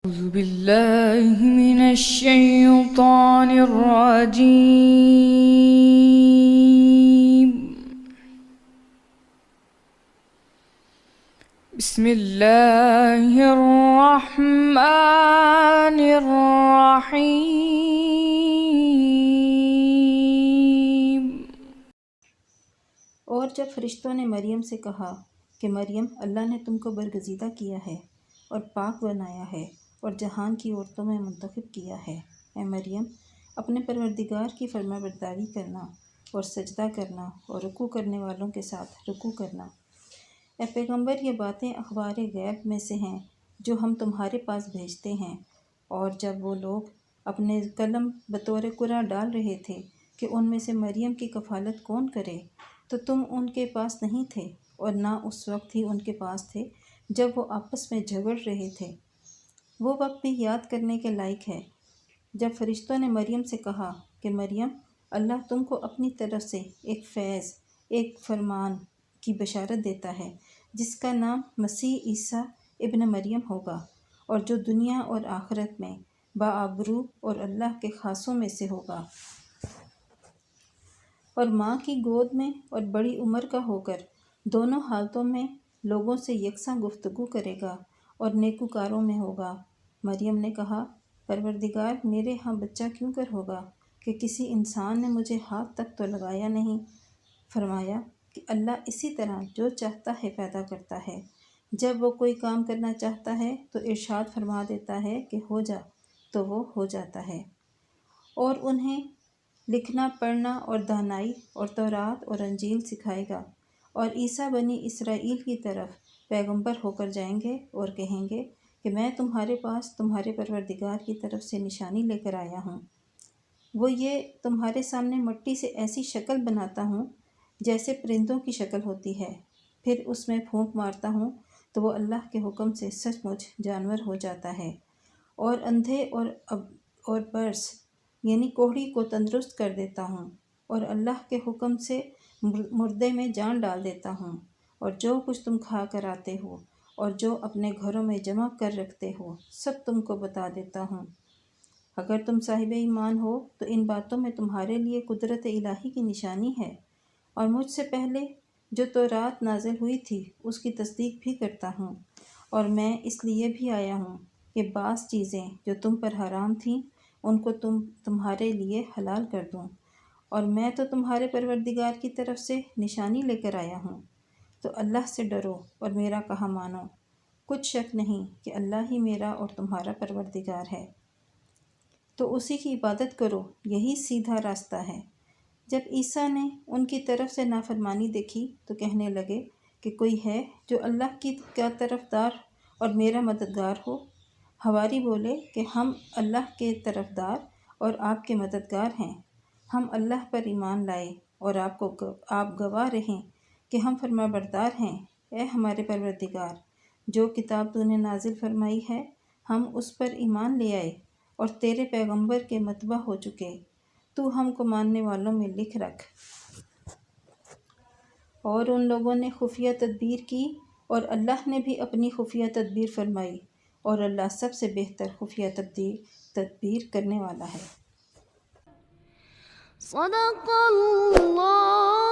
أعوذ بالله من الشيطان الرجيم. بسم الله الرحمن الرحيم. اور جب فرشتوں نے مریم سے کہا کہ مریم، اللہ نے تم کو برگزیدہ کیا ہے اور پاک بنایا ہے اور جہان کی عورتوں میں منتخب کیا ہے، اے مریم اپنے پروردگار کی فرما برداری کرنا اور سجدہ کرنا اور رکوع کرنے والوں کے ساتھ رکوع کرنا۔ اے پیغمبر، یہ باتیں اخبار غیب میں سے ہیں جو ہم تمہارے پاس بھیجتے ہیں۔ اور جب وہ لوگ اپنے قلم بطور قرعہ ڈال رہے تھے کہ ان میں سے مریم کی کفالت کون کرے، تو تم ان کے پاس نہیں تھے اور نہ اس وقت ہی ان کے پاس تھے جب وہ آپس میں جھگڑ رہے تھے۔ وہ وقت بھی یاد کرنے کے لائق ہے جب فرشتوں نے مریم سے کہا کہ مریم، اللہ تم کو اپنی طرف سے ایک فیض، ایک فرمان کی بشارت دیتا ہے جس کا نام مسیح عیسیٰ ابن مریم ہوگا، اور جو دنیا اور آخرت میں باآبرو اور اللہ کے خاصوں میں سے ہوگا، اور ماں کی گود میں اور بڑی عمر کا ہو کر دونوں حالتوں میں لوگوں سے یکساں گفتگو کرے گا اور نیکوکاروں میں ہوگا۔ مریم نے کہا، پروردگار، میرے ہاں بچہ کیوں کر ہوگا کہ کسی انسان نے مجھے ہاتھ تک تو لگایا نہیں۔ فرمایا کہ اللہ اسی طرح جو چاہتا ہے پیدا کرتا ہے، جب وہ کوئی کام کرنا چاہتا ہے تو ارشاد فرما دیتا ہے کہ ہو جا، تو وہ ہو جاتا ہے۔ اور انہیں لکھنا، پڑھنا اور دانائی اور تورات اور انجیل سکھائے گا، اور عیسیٰ بنی اسرائیل کی طرف پیغمبر ہو کر جائیں گے اور کہیں گے کہ میں تمہارے پاس تمہارے پروردگار کی طرف سے نشانی لے کر آیا ہوں۔ وہ یہ تمہارے سامنے مٹی سے ایسی شکل بناتا ہوں جیسے پرندوں کی شکل ہوتی ہے، پھر اس میں پھونک مارتا ہوں تو وہ اللہ کے حکم سے سچ مچ جانور ہو جاتا ہے، اور اندھے اور برس یعنی کوہڑی کو تندرست کر دیتا ہوں، اور اللہ کے حکم سے مردے میں جان ڈال دیتا ہوں، اور جو کچھ تم کھا کر آتے ہو اور جو اپنے گھروں میں جمع کر رکھتے ہو سب تم کو بتا دیتا ہوں۔ اگر تم صاحب ایمان ہو تو ان باتوں میں تمہارے لیے قدرت الہی کی نشانی ہے، اور مجھ سے پہلے جو تورات نازل ہوئی تھی اس کی تصدیق بھی کرتا ہوں، اور میں اس لیے بھی آیا ہوں کہ بعض چیزیں جو تم پر حرام تھیں ان کو تمہارے لیے حلال کر دوں، اور میں تو تمہارے پروردگار کی طرف سے نشانی لے کر آیا ہوں۔ تو اللہ سے ڈرو اور میرا کہا مانو، کچھ شک نہیں کہ اللہ ہی میرا اور تمہارا پروردگار ہے، تو اسی کی عبادت کرو، یہی سیدھا راستہ ہے۔ جب عیسیٰ نے ان کی طرف سے نافرمانی دیکھی تو کہنے لگے کہ کوئی ہے جو اللہ کی طرفدار اور میرا مددگار ہو؟ حواری بولے کہ ہم اللہ کے طرفدار اور آپ کے مددگار ہیں، ہم اللہ پر ایمان لائے اور آپ گواہ رہیں کہ ہم فرما بردار ہیں۔ اے ہمارے پروردگار، جو کتاب تو نے نازل فرمائی ہے ہم اس پر ایمان لے آئے اور تیرے پیغمبر کے متبع ہو چکے، تو ہم کو ماننے والوں میں لکھ رکھ۔ اور ان لوگوں نے خفیہ تدبیر کی اور اللہ نے بھی اپنی خفیہ تدبیر فرمائی، اور اللہ سب سے بہتر خفیہ تدبیر کرنے والا ہے۔ صدق اللہ